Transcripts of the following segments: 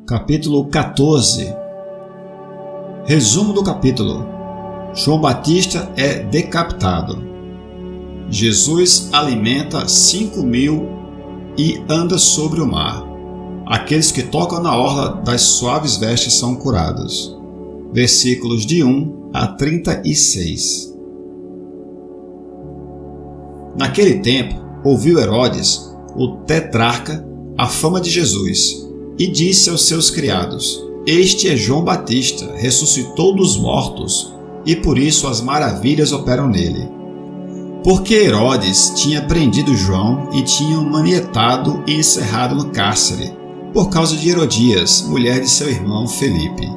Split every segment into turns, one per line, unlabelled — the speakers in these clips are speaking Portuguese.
Capítulo 14. Resumo do capítulo: João Batista é decapitado. Jesus alimenta 5.000 e anda sobre o mar. Aqueles que tocam na orla das suaves vestes são curados. Versículos de 1 a 36. Naquele tempo, ouviu Herodes, o tetrarca, a fama de Jesus, e disse aos seus criados: Este é João Batista, ressuscitou dos mortos, e por isso as maravilhas operam nele. Porque Herodes tinha prendido João e tinha o manietado e encerrado no cárcere, por causa de Herodias, mulher de seu irmão Felipe.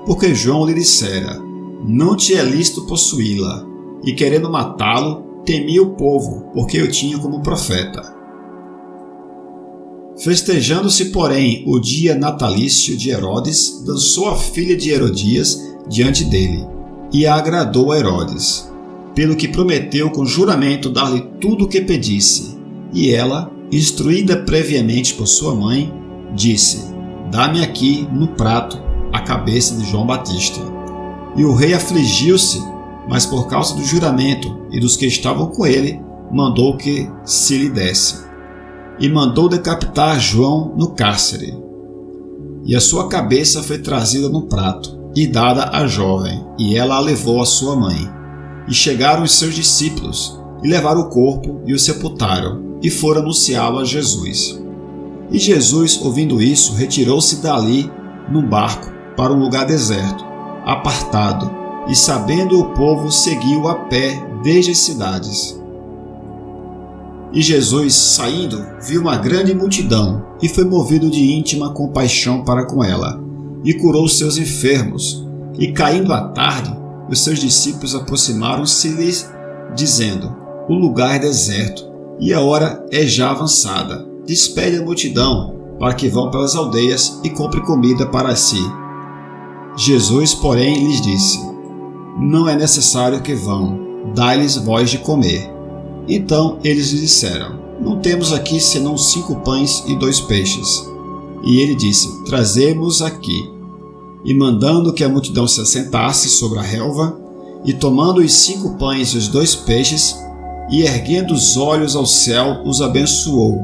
Porque João lhe dissera: Não te é lícito possuí-la, e querendo matá-lo, temia o povo, porque eu tinha como profeta. Festejando-se, porém, o dia natalício de Herodes, dançou a filha de Herodias diante dele, e a agradou a Herodes, pelo que prometeu com juramento dar-lhe tudo o que pedisse. E ela, instruída previamente por sua mãe, disse: Dá-me aqui, no prato, a cabeça de João Batista. E o rei afligiu-se, mas por causa do juramento e dos que estavam com ele, mandou que se lhe desse. E mandou decapitar João no cárcere. E a sua cabeça foi trazida num prato e dada à jovem, e ela a levou à sua mãe. E chegaram os seus discípulos, e levaram o corpo e o sepultaram, e foram anunciá-lo a Jesus. E Jesus, ouvindo isso, retirou-se dali num barco para um lugar deserto, apartado, e sabendo o povo, seguiu a pé desde as cidades. E Jesus, saindo, viu uma grande multidão, e foi movido de íntima compaixão para com ela, e curou os seus enfermos. E caindo a tarde, os seus discípulos aproximaram-se-lhes, dizendo: O lugar é deserto, e a hora é já avançada. Despede a multidão, para que vão pelas aldeias e compre comida para si. Jesus, porém, lhes disse: Não é necessário que vão, dai-lhes vós de comer. Então eles lhe disseram: Não temos aqui senão 5 pães e 2 peixes. E ele disse: Trazemos aqui. E mandando que a multidão se assentasse sobre a relva, e tomando os 5 pães e os 2 peixes, e erguendo os olhos ao céu, os abençoou,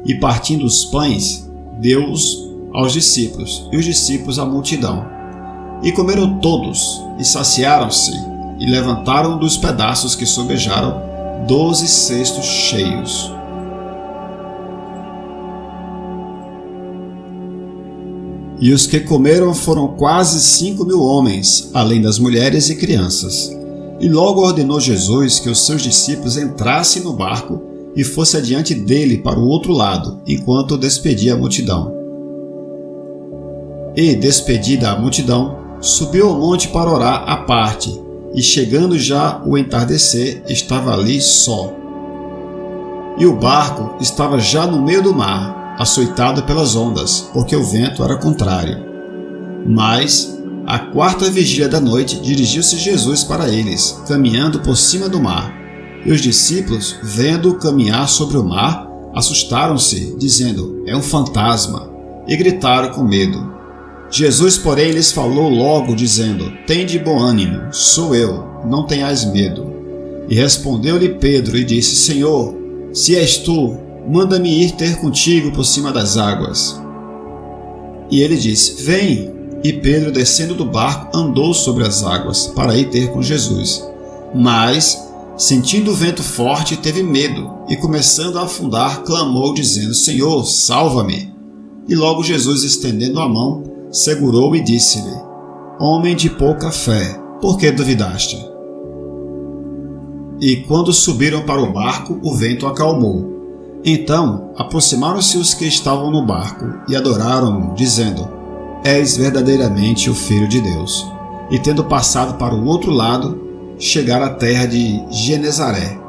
e partindo os pães, deu-os aos discípulos, e os discípulos à multidão. E comeram todos, e saciaram-se, e levantaram dos pedaços que sobejaram 12 cestos cheios. E os que comeram foram quase 5.000 homens, além das mulheres e crianças. E logo ordenou Jesus que os seus discípulos entrassem no barco e fosse adiante dele para o outro lado, enquanto despedia a multidão. E, despedida a multidão, subiu ao monte para orar à parte, e chegando já o entardecer, estava ali só. E o barco estava já no meio do mar, açoitado pelas ondas, porque o vento era contrário. Mas, à 4ª vigília da noite, dirigiu-se Jesus para eles, caminhando por cima do mar. E os discípulos, vendo-o caminhar sobre o mar, assustaram-se, dizendo: É um fantasma, e gritaram com medo. Jesus, porém, lhes falou logo, dizendo: Tende bom ânimo, sou eu, não tenhais medo. E respondeu-lhe Pedro e disse: Senhor, se és tu, manda-me ir ter contigo por cima das águas. E ele disse: Vem. E Pedro, descendo do barco, andou sobre as águas para ir ter com Jesus. Mas, sentindo o vento forte, teve medo, e começando a afundar, clamou, dizendo: Senhor, salva-me. E logo Jesus, estendendo a mão, segurou e disse-lhe: Homem de pouca fé, por que duvidaste? E quando subiram para o barco, o vento acalmou. Então aproximaram-se os que estavam no barco e adoraram-no, dizendo: És verdadeiramente o Filho de Deus. E tendo passado para o outro lado, chegaram à terra de Genezaré.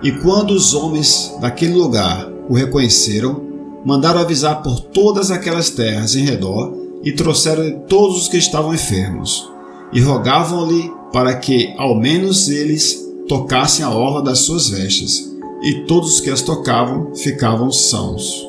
E quando os homens daquele lugar o reconheceram, mandaram avisar por todas aquelas terras em redor, e trouxeram todos os que estavam enfermos, e rogavam-lhe para que, ao menos eles, tocassem a orla das suas vestes, e todos os que as tocavam ficavam sãos.